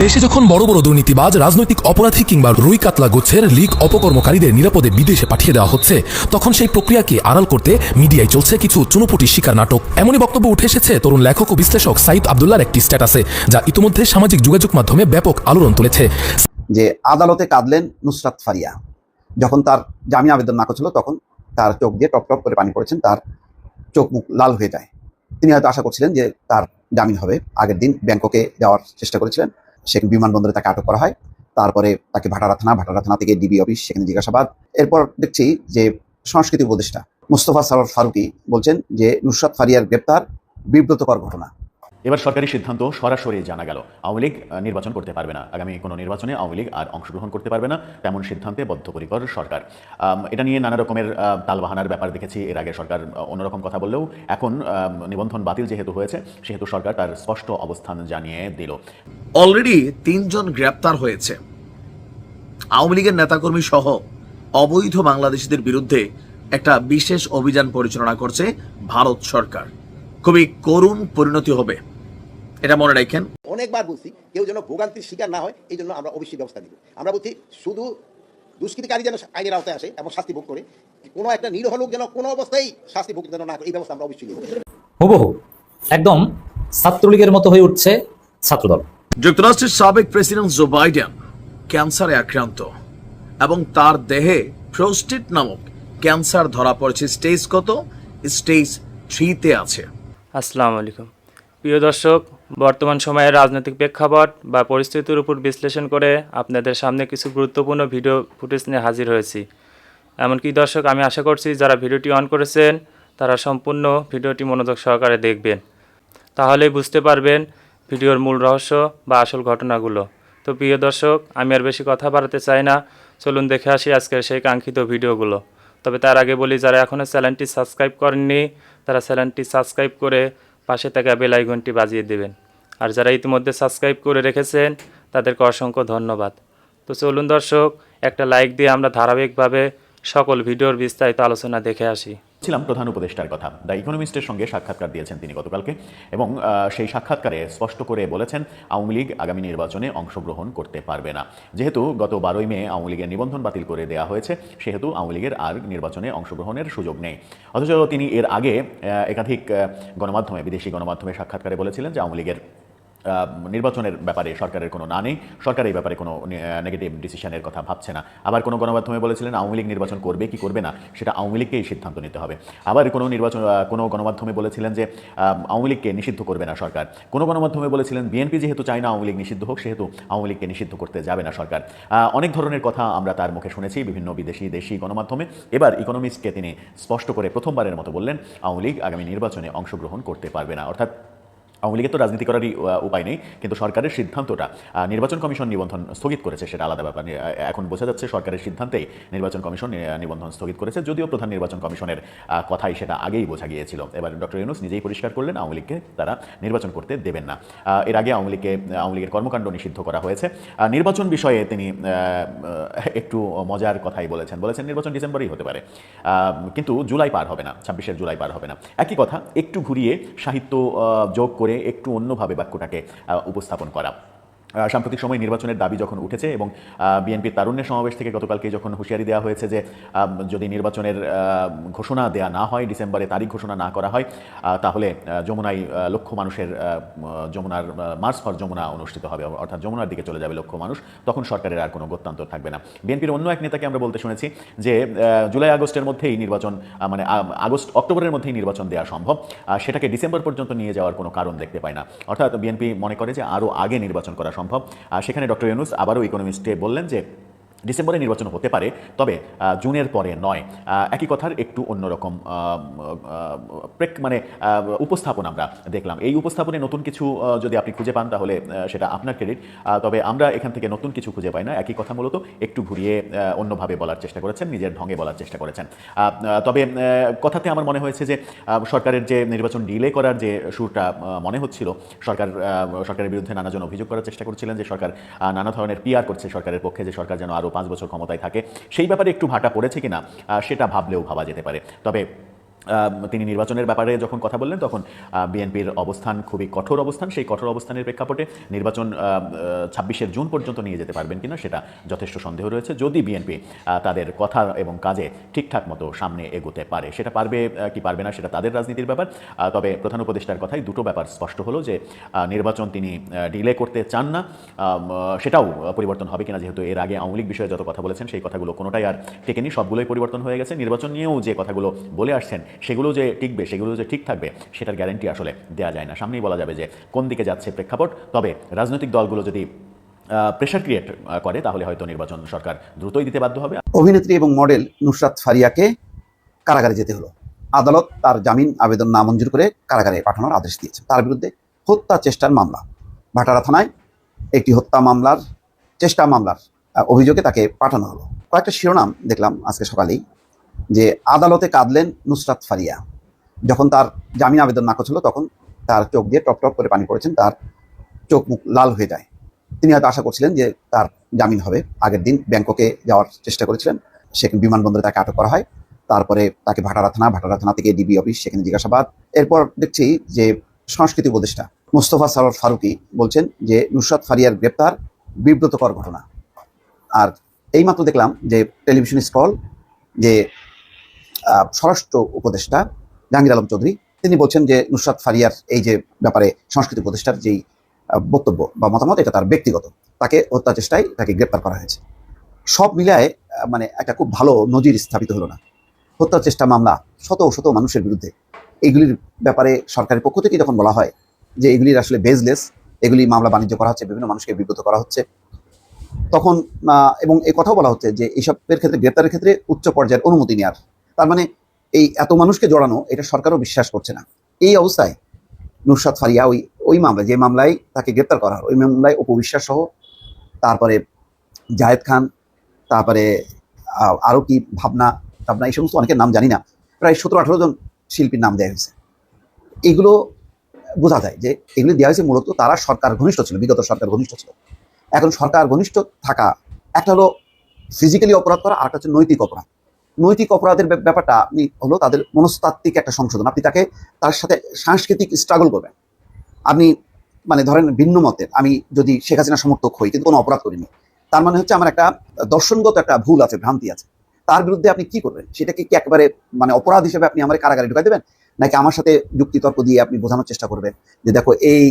দেশে যখন বড় বড় দুর্নীতিবাজ, রাজনৈতিক অপরাধী কিংবা রুই কাতলা গোছের লীগ অপকর্মকারীদের নিরাপদে বিদেশে পাঠিয়ে দেওয়া হচ্ছে, তখন সেই প্রক্রিয়াকে আড়াল করতে মিডিয়ায় চলছে কিছু চুনোপুটি শিকার নাটক। এমনই বক্তব্য উঠে এসেছে তরুণ লেখক ও বিশ্লেষক সাইদ আব্দুল্লাহর একটি স্ট্যাটাসে, যা ইতিমধ্যে সামাজিক যোগাযোগ মাধ্যমে ব্যাপক আলোড়ন তুলেছে। যে আদালতে কাঁদলেন নুসরাত ফারিয়া, যখন তার জামিন আবেদন নাকচ হলো তখন তার চোখ দিয়ে টপ টপ করে পানি পড়েছেন, তার চোখ মুখ লাল হয়ে যায়। তিনি হয়তো আশা করছিলেন যে তার জামিন হবে। আগের দিন ব্যাংককে যাওয়ার চেষ্টা করেছিলেন, সেখানে বিমানবন্দরে তাকে আটক করা হয়। তারপরে তাকে ভাটারা থানা থেকে ডিবি অফিস, সেখানে জিজ্ঞাসাবাদ। এরপর দেখছি যে সংস্কৃতি উপদেষ্টা মুস্তফা সরোয়ার ফারুকী বলছেন যে নুসরাত ফারিয়ার গ্রেপ্তার বিব্রতকর ঘটনা। এবার সরকারি সিদ্ধান্ত সরাসরি জানা গেল, আওয়ামী লীগ নির্বাচন করতে পারবে না, আগামী কোনো নির্বাচনে আওয়ামী লীগ আর অংশগ্রহণ করতে পারবে না, তেমন সিদ্ধান্তে বদ্ধপরিকর সরকার। এটা নিয়ে নানা রকমের তালবাহানার ব্যাপার দেখেছি। এর আগে সরকার অন্যরকম কথা বললেও এখন নিবন্ধন বাতিল যেহেতু হয়েছে, সেহেতু সরকার তার স্পষ্ট অবস্থান জানিয়ে দিল। অলরেডি 3 জন গ্রেপ্তার হয়েছে। আওয়ামী লীগের নেতাকর্মী সহ অবৈধ বাংলাদেশিদের বিরুদ্ধে একটা বিশেষ অভিযান পরিচালনা করছে ভারত সরকার। খুবই করুণ পরিণতি হবে, এটা মনে রাখেন। অনেকবার বলছি কেউ যেন ভোগান্তির শিকার না হয়, এই জন্য আমরা অবশ্যই ব্যবস্থা নিব। আমরা বলছি শুধু দুষ্কৃতিকারী যেন আইনের আওতায় আসে এবং শাস্তি ভোগ করে, কোনো একটা নিরীহ লোক যেন কোনো অবস্থায় শাস্তি ভোগ যেন না করে, এই ব্যবস্থা আমরা অবশ্যই নিব। হুবহু একদম ছাত্রলীগের মতো হয়ে উঠছে ছাত্রদল। যুক্তরাষ্ট্রের সাবেক প্রেসিডেন্ট জো বাইডেন ক্যান্সারে আক্রান্ত এবং তার দেহে প্রোস্টেট নামক ক্যান্সার ধরা পড়েছে। স্টেজ কত? স্টেজ 3-তে আছে। আসসালামু আলাইকুম প্রিয় দর্শক, বর্তমান সময়ের রাজনৈতিক প্রেক্ষাপট বা পরিস্থিতির উপর বিশ্লেষণ করে আপনাদের সামনে কিছু গুরুত্বপূর্ণ ভিডিও ফুটেজ নিয়ে হাজির হয়েছি। এমনকি দর্শক, আমি আশা করছি যারা ভিডিওটি অন করেছেন তারা সম্পূর্ণ ভিডিওটি মনোযোগ সহকারে দেখবেন, তাহলেই বুঝতে পারবেন ভিডিওর মূল রহস্য বা আসল ঘটনাগুলো। তো প্রিয় দর্শক, আমি আর বেশি কথা বাড়াতে চাই না, চলুন দেখে আসি আজকের সেই কাঙ্ক্ষিত ভিডিওগুলো। তবে তার আগে বলি, যারা এখনও চ্যানেলটি সাবস্ক্রাইব করেননি তারা চ্যানেলটি সাবস্ক্রাইব করে পাশে থাকা বেল আইকনটি বাজিয়ে দেবেন, আর যারা ইতিমধ্যে সাবস্ক্রাইব করে রেখেছেন তাদেরকে অসংখ্য ধন্যবাদ। তো চলুন দর্শক, একটা লাইক দিয়ে আমরা ধারাবাহিকভাবে সকল ভিডিওর বিস্তারিত আলোচনা দেখে আসি। ছিলাম প্রধান উপদেষ্টার কথা। দ্য ইকোনমিস্টের সঙ্গে সাক্ষাৎকার দিয়েছেন তিনি গতকালকে, এবং সেই সাক্ষাৎকারে স্পষ্ট করে বলেছেন আওয়ামী লীগ আগামী নির্বাচনে অংশগ্রহণ করতে পারবে না। যেহেতু গত 12ই মে আওয়ামী লীগের নিবন্ধন বাতিল করে দেওয়া হয়েছে, সেহেতু আওয়ামী লীগের আর নির্বাচনে অংশগ্রহণের সুযোগ নেই। অথচ তিনি এর আগে একাধিক গণমাধ্যমে, বিদেশি গণমাধ্যমে সাক্ষাৎকারে বলেছিলেন যে আওয়ামী লীগের নির্বাচনের ব্যাপারে সরকারের কোনো না নেই, সরকার এই ব্যাপারে কোনো নেগেটিভ ডিসিশনের কথা ভাবছে না। আবার কোনো গণমাধ্যমে বলেছিলেন আওয়ামী লীগ নির্বাচন করবে কি করবে না সেটা আওয়ামী লীগকেই সিদ্ধান্ত নিতে হবে। আবার কোনো গণমাধ্যমে বলেছিলেন যে আওয়ামী লীগকে নিষিদ্ধ করবে না সরকার। কোনো গণমাধ্যমে বলেছিলেন বিএনপি যেহেতু চায় না আওয়ামী লীগ নিষিদ্ধ হোক, সেহেতু আওয়ামী লীগকে নিষিদ্ধ করতে যাবে না সরকার। অনেক ধরনের কথা আমরা তার মুখে শুনেছি বিভিন্ন বিদেশি দেশি গণমাধ্যমে। এবার ইকোনমিস্টকে তিনি স্পষ্ট করে প্রথমবারের মতো বললেন আওয়ামী লীগ আগামী নির্বাচনে অংশগ্রহণ করতে পারবে না। অর্থাৎ আওয়ামী লীগের তো রাজনীতি করারই উপায় নেই, কিন্তু সরকারের সিদ্ধান্তটা নির্বাচন কমিশন নিবন্ধন স্থগিত করেছে, সেটা আলাদা ব্যাপার। এখন বোঝা যাচ্ছে সরকারের সিদ্ধান্তেই নির্বাচন কমিশন নিবন্ধন স্থগিত করেছে, যদিও প্রধান নির্বাচন কমিশনের কথাই সেটা আগেই বোঝা গিয়েছিল। এবার ডক্টর ইউনূস নিজেই পরিষ্কার করলেন আওয়ামী লীগকে তারা নির্বাচন করতে দেবেন না। এর আগে আওয়ামী লীগের কর্মকাণ্ড নিষিদ্ধ করা হয়েছে। নির্বাচন বিষয়ে তিনি একটু মজার কথাই বলেছেন নির্বাচন ডিসেম্বরেই হতে পারে, কিন্তু জুলাই পার হবে না, 26 জুলাই পার হবে না। একই কথা একটু ঘুরিয়ে সাহিত্য যোগ করে একটু অন্যভাবে বাক্যটাকে উপস্থাপন করা। সাম্প্রতিক সময় নির্বাচনের দাবি যখন উঠেছে এবং বিএনপির তারুণ্যের সমাবেশ থেকে গতকালকে যখন হুঁশিয়ারি দেওয়া হয়েছে যে যদি নির্বাচনের ঘোষণা দেওয়া না হয়, ডিসেম্বরে তারিখ ঘোষণা না করা হয়, তাহলে যমুনায় লক্ষ মানুষের যমুনার মার্চ ফর যমুনা অনুষ্ঠিত হবে, অর্থাৎ যমুনার দিকে চলে যাবে লক্ষ মানুষ, তখন সরকারের আর কোনো গত্যান্তর থাকবে না। বিএনপির অন্য এক নেতাকে আমরা বলতে শুনেছি যে জুলাই আগস্টের মধ্যেই নির্বাচন, মানে অক্টোবরের মধ্যেই নির্বাচন দেওয়া সম্ভব, সেটাকে ডিসেম্বর পর্যন্ত নিয়ে যাওয়ার কোনো কারণ দেখতে পায় না। অর্থাৎ বিএনপি মনে করে যে আরও আগে নির্বাচন করা সম্ভব। সেখানে ডক্টর ইউনূস আবারও ইকোনমিস্টে বললেন যে ডিসেম্বরে নির্বাচন হতে পারে, তবে জুনের পরে নয়। একই কথার একটু অন্যরকম উপস্থাপন আমরা দেখলাম। এই উপস্থাপনে নতুন কিছু যদি আপনি খুঁজে পান তাহলে সেটা আপনার ক্রেডিট, তবে আমরা এখান থেকে নতুন কিছু খুঁজে পাই না। একই কথা মূলত একটু ঘুরিয়ে অন্যভাবে বলার চেষ্টা করেছেন, নিজের ঢঙে বলার চেষ্টা করেছেন। তবে কথাতে আমার মনে হয়েছে যে সরকারের যে নির্বাচন ডিলে করার যে সুরটা মনে হচ্ছিল, সরকারের বিরুদ্ধে নানাজন অভিযোগ করার চেষ্টা করছিলেন যে সরকার নানা ধরনের পিআর করছে সরকারের পক্ষে, যে সরকার যেন আরও 5 বছর ক্ষমতায় থাকে। সেই ব্যাপারে একটু ভাটা পড়েছে কিনা সেটা ভাবলেও ভাবা যেতে পারে। তবে তিনি নির্বাচনের ব্যাপারে যখন কথা বললেন তখন বিএনপির অবস্থান খুবই কঠোর অবস্থান, সেই কঠোর অবস্থানের প্রেক্ষাপটে নির্বাচন 26 জুন পর্যন্ত নিয়ে যেতে পারবেন কিনা সেটা যথেষ্ট সন্দেহ রয়েছে। যদি বিএনপি তাদের কথা এবং কাজে ঠিকঠাক মতো সামনে এগোতে পারে, সেটা পারবে কি পারবে না সেটা তাদের রাজনীতির ব্যাপার। তবে প্রধান উপদেষ্টার কথাই দুটো ব্যাপার স্পষ্ট হলো যে নির্বাচন তিনি ডিলে করতে চান না, সেটাও পরিবর্তন হবে কিনা, যেহেতু এর আগে আওয়ামী লীগ বিষয়ে যত কথা বলেছেন সেই কথাগুলো কোনোটাই আর টেকেনি, সবগুলোই পরিবর্তন হয়ে গেছে। নির্বাচন নিয়েও যে কথাগুলো বলে আসছেন সেগুলো যে টিকবে, সেগুলো যে ঠিক থাকবে সেটার গ্যারান্টি আসলে দেওয়া যায় না। সামনেই বলা যাবে যে কোন দিকে যাচ্ছে প্রেক্ষাপট। তবে রাজনৈতিক দলগুলো যদি প্রেশার ক্রিয়েট করে তাহলে হয়তো নির্বাচন সরকার দ্রুতই দিতে বাধ্য হবে। অভিনেত্রী এবং মডেল নুসরাত ফারিয়াকে কারাগারে যেতে হলো। আদালত তার জামিন আবেদন নামঞ্জুর করে কারাগারে পাঠানোর আদেশ দিয়েছে। তার বিরুদ্ধে হত্যা চেষ্টার মামলা, ভাটারা থানায় একটি হত্যা মামলার চেষ্টা মামলার অভিযোগে তাকে পাঠানো হলো। কয়েকটা শিরোনাম দেখলাম আজকে সকালেই, যে আদালতে কাঁদলেন নুসরাত ফারিয়া। যখন তার জামিন আবেদন নাকচ হলো তখন তার চোখ দিয়ে টপ টপ করে পানি পড়েছেন, তার চোখ মুখ লাল হয়ে যায়। তিনি হয়তো আশা করছিলেন যে তার জামিন হবে। আগের দিন ব্যাংককে যাওয়ার চেষ্টা করেছিলেন, সেখানে বিমানবন্দরে তাকে আটক করা হয়। তারপরে তাকে ভাটারা থানা থেকে ডিবি অফিস, সেখানে জিজ্ঞাসাবাদ। এরপর দেখছি যে সংস্কৃতি উপদেষ্টা মোস্তফা সরোয়ার ফারুকী বলছেন যে নুসরাত ফারিয়ার গ্রেপ্তার বিব্রতকর ঘটনা। আর এইমাত্র দেখলাম যে টেলিভিশন স্ক্রল যে স্বরাষ্ট্র উপদেষ্টা জাহাঙ্গীর আলম চৌধুরী তিনি বলছেন যে নুসরাত ফারিয়ার এই যে ব্যাপারে সংস্কৃতি উপদেষ্টার যেই বক্তব্য বা মতামত, এটা তার ব্যক্তিগত, তাকে হত্যা চেষ্টায় তাকে গ্রেপ্তার করা হয়েছে। সব মিলায় মানে একটা খুব ভালো নজির স্থাপিত হলো না। হত্যা চেষ্টা মামলা শত শত মানুষের বিরুদ্ধে, এইগুলির ব্যাপারে সরকারের পক্ষ থেকে যখন বলা হয় যে এগুলির আসলে বেজলেস, এগুলি মামলা বাণিজ্য করা হচ্ছে, বিভিন্ন মানুষকে বিব্রত করা হচ্ছে, তখন এবং এই কথাও বলা হচ্ছে যে এইসবের ক্ষেত্রে গ্রেপ্তারের ক্ষেত্রে উচ্চ পর্যায়ের অনুমতি নেওয়ার, তার মানে এই এত মানুষকে জড়ানো এটা সরকারও বিশ্বাস করছে না। এই অবস্থায় নুসরাত ফারিয়া ওই মামলায়, যে মামলায় তাকে গ্রেপ্তার করা হয়, ওই মামলায় অপবিশ্বাস সহ, তারপরে জায়েদ খান, তারপরে আরও কি ভাবনা এই সমস্ত অনেকের নাম জানি না, প্রায় 17-18 জন শিল্পীর নাম দেওয়া হয়েছে। এগুলো বোঝা যায় যে এগুলি দেওয়া হয়েছে মূলত তারা সরকার ঘনিষ্ঠ ছিল, বিগত সরকার ঘনিষ্ঠ ছিল। এখন সরকার ঘনিষ্ঠ থাকা একটা হলো ফিজিক্যালি অপরাধ করা, আর একটা হচ্ছে নৈতিক অপরাধ। নৈতিক অপরাধের ব্যাপারটা আপনি হলো তাদের মনস্তাত্ত্বিক একটা সংশোধন। আপনি তার সাথে সাংস্কৃতিক স্ট্রাগল করবেন। আপনি মানে ধরেন ভিন্ন মতের, আমি যদি শেখ হাসিনা সমর্থক হই কিন্তু কোনো অপরাধ করিনি, তার মানে হচ্ছে আমার একটা দর্শনগত একটা ভুল আছে, ভ্রান্তি আছে। তার বিরুদ্ধে আপনি কি করবেন? সেটাকে কি একেবারে মানে অপরাধ হিসেবে আপনি আমার কারাগারে ঢুকাই দেবেন, নাকি আমার সাথে যুক্তিতর্ক দিয়ে আপনি বোঝানোর চেষ্টা করবেন যে দেখো এই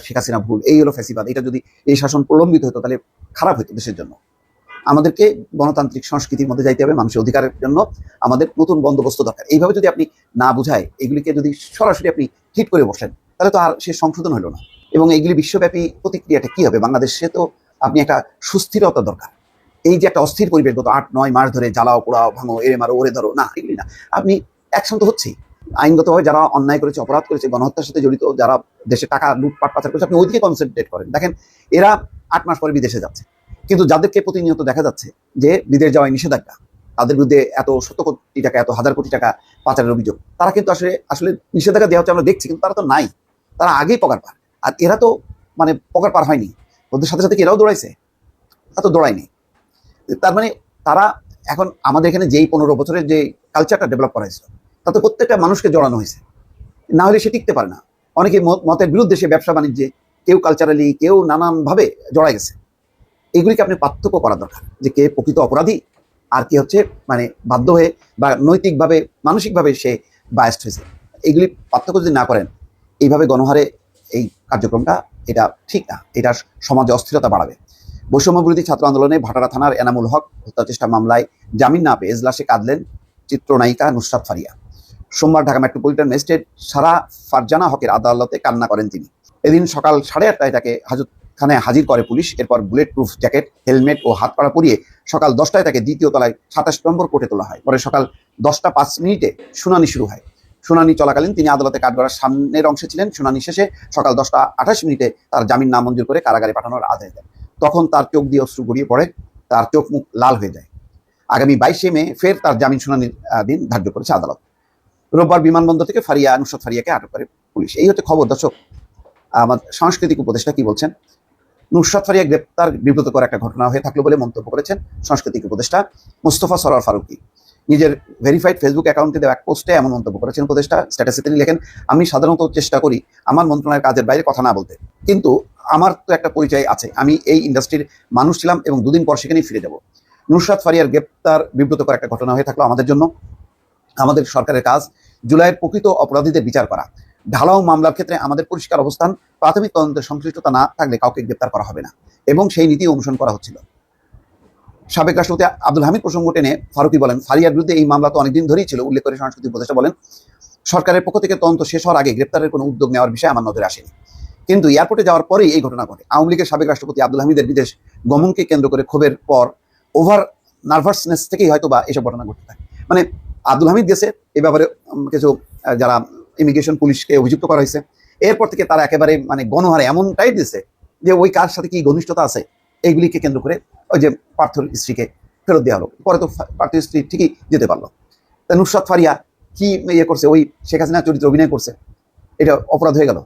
শেখ হাসিনা ভুল, এই হলো ফ্যাসিবাদ, এটা যদি এই শাসন প্রলম্বিত হতো তাহলে খারাপ হতো দেশের জন্য। আমাদেরকে গণতান্ত্রিক সংস্কৃতির মধ্যে যাইতে হবে, মানুষের অধিকারের জন্য আমাদের নতুন বন্দোবস্ত দরকার। এইভাবে যদি আপনি না বুঝায়, এগুলিকে যদি সরাসরি আপনি হিট করে বসেন, তাহলে তো আর সে সংশোধন হলো না। এবং এইগুলি বিশ্বব্যাপী প্রতিক্রিয়াটা কি হবে? বাংলাদেশে তো আপনি একটা সুস্থিরতা দরকার। এই যে একটা অস্থির পরিবেশ গত 8-9 মাস ধরে, জ্বালাও পোড়াও ভাঙো, এরে মারো ওরে ধরো, না এগুলি না। আপনি অ্যাকশন তো হচ্ছেই, আইনগতভাবে যারা অন্যায় করেছে, অপরাধ করেছে, গণহত্যার সাথে জড়িত, যারা দেশে টাকা লুটপাট পাচার করেছে, আপনি ওইদিকে কনসেন্ট্রেট করেন। দেখেন এরা 8 মাস পরে বিদেশে যাচ্ছে, কিন্তু যাদেরকে প্রতিনিয়ত দেখা যাচ্ছে যে বিদেশ যাওয়ায় নিষেধাজ্ঞা, তাদের বিরুদ্ধে এত 100 কোটি টাকা, এত 1000 কোটি টাকা পাচারের অভিযোগ, তারা কিন্তু আসলে নিষেধাজ্ঞা দেওয়া হচ্ছে আমরা দেখছি, কিন্তু তারা তো নাই, তারা আগেই পকার পার। আর এরা তো মানে পকার পার হয়নি, ওদের সাথে সাথে কি এরাও দৌড়াইছে? তা তো দৌড়ায়নি। তার মানে তারা এখন আমাদের এখানে যেই 15 বছরের যে কালচারটা ডেভেলপ করা হয়েছিল, তাতে প্রত্যেকটা মানুষকে জড়ানো হয়েছে, না হলে সে টিকতে পারে না। অনেকে মতের বিরুদ্ধে সে ব্যবসা বাণিজ্যে, কেউ কালচারালি, কেউ নানানভাবে জড়াই গেছে। এগুলিকে আপনি পার্থক্য করা দরকার, যে কে প্রকৃত অপরাধী আর কে হচ্ছে মানে বাধ্য হয়ে বা নৈতিকভাবে মানসিকভাবে সে বায়াস্ট হয়েছে। এগুলি পার্থক্য যদি না করেন, এইভাবে গণহারে এই কার্যক্রমটা এটা ঠিক না, এটা সমাজে অস্থিরতা বাড়াবে। বৈষম্য বিরোধী ছাত্র আন্দোলনে ভাটারা থানার এনামুল হক হত্যা চেষ্টা মামলায় জামিন না পেয়ে এজলাসে কাঁদলেন চিত্রনায়িকা নুসরাত ফারিয়া। সোমবার ঢাকা মেট্রোপলিটন ম্যাজিস্ট্রেট সারা ফারজানা হকের আদালতে কান্না করেন তিনি। এদিন সকাল 8:30টায় তাকে হাজতখানায় হাজির করে পুলিশ। এরপর বুলেট প্রুফ জ্যাকেট, হেলমেট ও হাতকড়া পরিয়ে সকাল 10টায় তাকে দ্বিতীয় তলায় 27 নম্বর কোর্টে তোলা হয়। পরে সকাল 10টা 5 মিনিটে শুনানি শুরু হয়। শুনানি চলাকালীন তিনি আদালতে কাঠগড়ার সামনের অংশে ছিলেন। শুনানি শেষে সকাল 10টা 28 মিনিটে তার জামিন নামঞ্জুর করে কারাগারে পাঠানোর আদেশ দেন। তখন তার চোখ দিয়ে অশ্রু গড়িয়ে পড়ে, তার চোখ মুখ লাল হয়ে যায়। আগামী 22শে মে ফের তার জামিন শুনানির দিন ধার্য করেছে আদালত। রোববার বিমানবন্দর থেকে নুসরাত ফারিয়াকে আটক করে পুলিশ। এই হচ্ছে খবর। দর্শক, আমার সাংস্কৃতিক উপদেষ্টা কি বলছেন? নুসরাত ফারিয়া গ্রেপ্তার বিব্রতকর একটা ঘটনা হয়ে থাকলো বলে মন্তব্য করেছেন সাংস্কৃতিক উপদেষ্টা মোস্তফা সরোয়ার ফারুকী। নিজের ভেরিফাইড ফেসবুক অ্যাকাউন্টে দেওয়া এক পোস্টে এমন মন্তব্য করেছেন উপদেষ্টা। স্ট্যাটাসে তিনি লেখেন, আমি সাধারণত চেষ্টা করি আমার মন্ত্রণালয়ের কাজের বাইরে কথা না বলতে, কিন্তু আমার তো একটা পরিচয় আছে, আমি এই ইন্ডাস্ট্রির মানুষ ছিলাম এবং দুদিন পর সেখানেই ফিরে যাব। নুসরাত ফারিয়ার গ্রেপ্তার বিব্রতকর একটা ঘটনা হয়ে থাকলো আমাদের জন্য। আমাদের সরকারের কাজ জুলাইয়ের প্রকৃত অপরাধীদের বিচার করা। ঢালাও মামলার ক্ষেত্রে আমাদের পরিষ্কার অবস্থান, প্রাথমিক তদন্তের সংশ্লিষ্টতা না থাকলে কাউকে গ্রেপ্তার করা হবে না, এবং সেই নীতি অনুসরণ করা হচ্ছিল। সাবেক রাষ্ট্রপতি আব্দুল হামিদ প্রসঙ্গ টেনে ফারুকী বলেন, ফারিয়ার বিরুদ্ধে এই মামলা তো অনেকদিন ধরেই ছিল। উল্লেখ করে সংস্কৃতি উপদেষ্টা বলেন, সরকারের পক্ষ থেকে তদন্ত শেষ হওয়ার আগে গ্রেপ্তারের কোনো উদ্যোগ নেওয়ার বিষয়ে আমার নজরে আসেনি। কিন্তু এয়ারপোর্টে যাওয়ার পরেই এই ঘটনা ঘটে। আওয়ামী লীগের সাবেক রাষ্ট্রপতি আব্দুল হামিদের বিদেশ গমনকে কেন্দ্র করে ক্ষোভের পর ওভার নার্ভাসনেস থেকেই হয়তো বা এসব ঘটনা ঘটতে থাকে। মানে আব্দুল হামিদ গেছে, এ ব্যাপারে কিছু যারা ইমিগ্রেশন পুলিশকে অভিযুক্ত করা হয়েছে, এরপর থেকে তারা একেবারে মানে গণহারে এমন টাইট দিচ্ছে যে ওই কার সাথে কি ঘনিষ্ঠতা আছে এইগুলিকে কেন্দ্র করে ওই যে পার্থর স্ত্রীকে ফেরত দেওয়া হলো। পরে তো পার্থর স্ত্রী ঠিকই যেতে পারলো। তা নুসরাত ফারিয়া কি ইয়ে করছে, ওই শেখ হাসিনা চরিত্রে অভিনয় করছে, এটা অপরাধ হয়ে গেল।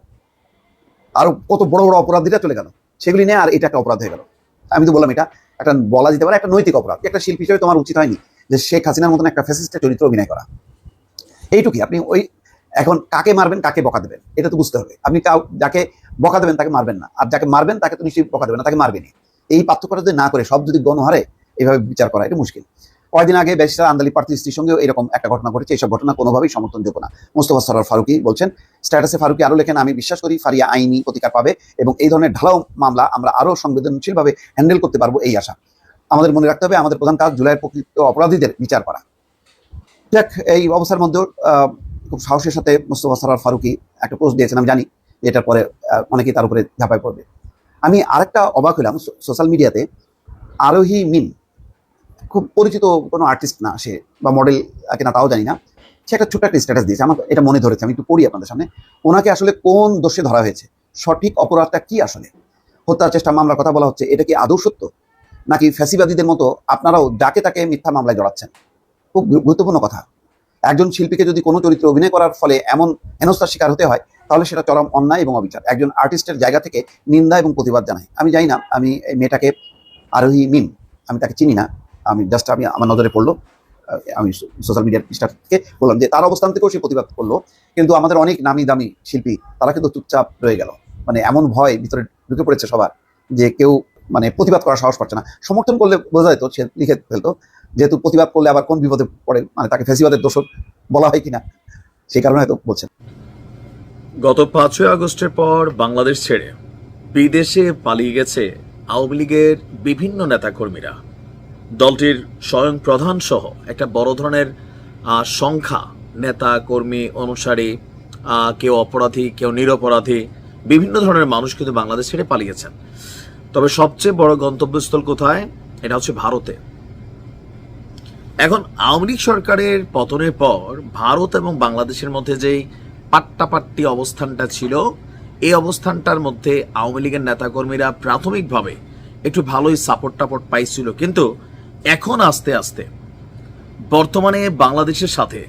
আরো কত বড় বড় অপরাধীরা চলে গেল, সেগুলি নিয়ে আর এটা একটা অপরাধ হয়ে গেল। আমি তো বললাম এটা একটা বলা যেতে পারে একটা নৈতিক অপরাধ। একটা শিল্পী হিসেবে তোমার উচিত হয়নি যে শেখ হাসিনার মতন একটা ফ্যাসিস্টের চরিত্র অভিনয় করা। এইটুকুই। আপনি ওই এখন কাকে মারবেন কাকে বকা দেবেন এটা তো বুঝতে হবে। আপনি যাকে বকা দেবেন তাকে মারবেন না, আর যাকে মারবেন তাকে তো নিশ্চয়ই বকা দেবেন না, তাকে মারবেনই। এই পার্থক্যটা যদি না করে সব যদি গণহারে এইভাবে বিচার করা, এটা মুশকিল। কয়েকদিন আগে ব্যারিস্টার আন্দালি পার্থির স্ত্রীর সঙ্গেও এরকম একটা ঘটনা ঘটেছে। এইসব ঘটনা কোনোভাবেই সমর্থনযোগ্য না। মোস্তফা সরোয়ার ফারুকী বলছেন স্ট্যাটাসে। ফারুকী আরও লেখেন, আমি বিশ্বাস করি ফারিয়া আইনি প্রতিকার পাবে এবং এই ধরনের ঢালাও মামলা আমরা আরও সংবেদনশীলভাবে হ্যান্ডেল করতে পারবো, এই আশা। আমাদের মনে রাখতে হবে আমাদের প্রধান কাজ জুলাইয়ের প্রকৃত অপরাধীদের বিচার করা। দেখ, এই অবস্থার মধ্যেও খুব সাহসের সাথে মোস্তফা সরোয়ার ফারুকী একটা পোস্ট দিয়েছেন। আমি জানি এটার পরে অনেকেই তার উপরে ঝাঁপায় পড়বে। আমি আরেকটা অবাক হলাম, সোশ্যাল মিডিয়াতে আরোহী মিম, খুব পরিচিত কোনো আর্টিস্ট না সে, বা মডেল কিনা তাও জানি না, সে একটা ছোট্ট একটা স্ট্যাটাস দিয়েছে। আমার এটা মনে ধরেছে, আমি একটু পড়ি আপনাদের সামনে। ওনাকে আসলে কোন দোষে ধরা হয়েছে, সঠিক অপরাধটা কি, আসলে হত্যার চেষ্টা মামলার কথা বলা হচ্ছে, এটা কি আদৌ সত্য, নাকি ফ্যাসিবাদীদের মতো আপনারাও যাকে তাকে মিথ্যা মামলায় জড়াচ্ছেন? খুব গুরুত্বপূর্ণ কথা। একজন শিল্পীকে যদি কোনো চরিত্রে অভিনয় করার ফলে এমন হেনস্থার শিকার হতে হয়, তাহলে সেটা চরম অন্যায় এবং অবিচার। একজন আর্টিস্টের জায়গা থেকে নিন্দা এবং প্রতিবাদ জানাই। আমি জানি না, আমি এই মেয়েটাকে আরোহী মিম, আমি তাকে চিনি না, আমি জাস্ট আমার নজরে পড়লো, আমি সোশ্যাল মিডিয়ার পৃষ্ঠা থেকে বললাম যে তার অবস্থান থেকেও সে প্রতিবাদ করলো। কিন্তু আমাদের অনেক নামি দামি শিল্পী তারা কিন্তু চুপচাপ রয়ে গেল। মানে এমন ভয় ভিতরে ঢুকে পড়েছে সবার যে কেউ মানে প্রতিবাদ করার সাহস পাচ্ছে না। সমর্থন করলে বোঝা যেত, সে লিখে ফেলতো, যেহেতু প্রতিবাদ করলে আবার কোন বিপদে পড়ে, মানে তাকে ফ্যাসিবাদের দোষক বলা হয় কিনা, সেই কারণে হয়তো বলছেন। গত 5ই আগস্টের পর বাংলাদেশ ছেড়ে বিদেশে পালিয়ে গেছে আওয়ামী লীগের বিভিন্ন নেতাকর্মীরা। দলটির স্বয়ং প্রধান সহ একটা বড় ধরনের সংখ্যা নেতা কর্মী অনুসারী, কেউ অপরাধী কেউ নিরপরাধী, বিভিন্ন ধরনের মানুষ কিন্তু বাংলাদেশ ছেড়ে পালিয়েছেন। তবে সবচেয়ে বড় গন্তব্যস্থল কোথায়? এটা হচ্ছে ভারতে। এখন আওয়ামী লীগ সরকারের পতনের পর ভারত এবং বাংলাদেশের মধ্যে যেই পাট্টাপাট্টি অবস্থানটা ছিল, এই অবস্থানটার মধ্যে আওয়ামী লীগের নেতাকর্মীরা প্রাথমিকভাবে একটু ভালোই সাপোর্ট টাপোর্ট পাইছিল। কিন্তু এখন আস্তে আস্তে বর্তমানে বাংলাদেশের সাথে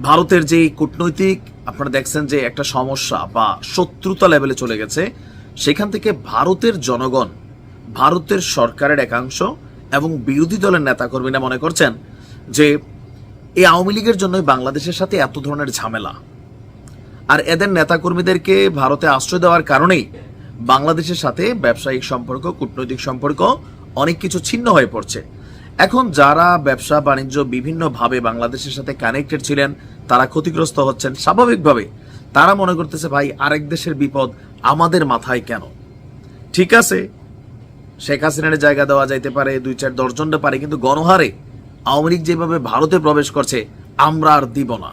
ভারতের যে কূটনৈতিক আপনারা দেখছেন যে একটা সমস্যা বা শত্রুতা লেভেলে চলে গেছে, সেখান থেকে ভারতের জনগণ, ভারতের সরকারের একাংশ এবং বিরোধী দলের নেতাকর্মীরা মনে করছেন যে এই আওয়ামী লীগের জন্যই বাংলাদেশের সাথে এত ধরনের ঝামেলা, আর এদের নেতাকর্মীদেরকে ভারতে আশ্রয় দেওয়ার কারণেই বাংলাদেশের সাথে ব্যবসায়িক সম্পর্ক, কূটনৈতিক সম্পর্ক অনেক কিছু ছিন্ন হয়ে পড়ছে। এখন যারা ব্যবসা বাণিজ্য বিভিন্নভাবে বাংলাদেশের সাথে কানেক্টেড ছিলেন, তারা ক্ষতিগ্রস্ত হচ্ছেন। স্বাভাবিকভাবে তারা মনে করতেছে, ভাই আরেক দেশের বিপদ আমাদের মাথায় কেন? ঠিক আছে, শেখ হাসিনার জায়গা দেওয়া যাইতে পারে, 2-4-10 জনটা পারে, কিন্তু গণহারে আওয়ামী লীগ যেভাবে ভারতে প্রবেশ করছে, আমরা আর দিব না।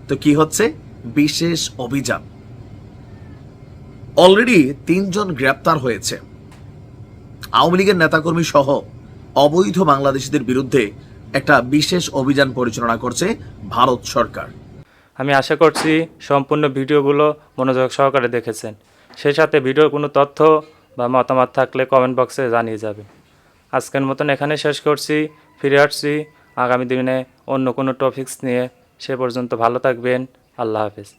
তো কি হচ্ছে? বিশেষ অভিযান। অলরেডি 3 জন গ্রেপ্তার হয়েছে। আওয়ামী লীগের নেতাকর্মী সহ অবৈধ বাংলাদেশিদের বিরুদ্ধে একটা বিশেষ অভিযান পরিচালনা করছে ভারত সরকার। আমি আশা করছি সম্পূর্ণ ভিডিওগুলো মনোযোগ সহকারে দেখেছেন। সেই সাথে ভিডিওর কোনো তথ্য বা মতামত থাকলে কমেন্ট বক্সে জানিয়ে যাবেন। আজকের মতন এখানে শেষ করছি। ফিরে আসছি আগামী দিনে অন্য কোনো টপিকস নিয়ে। সে পর্যন্ত ভালো থাকবেন। আল্লাহ হাফেজ।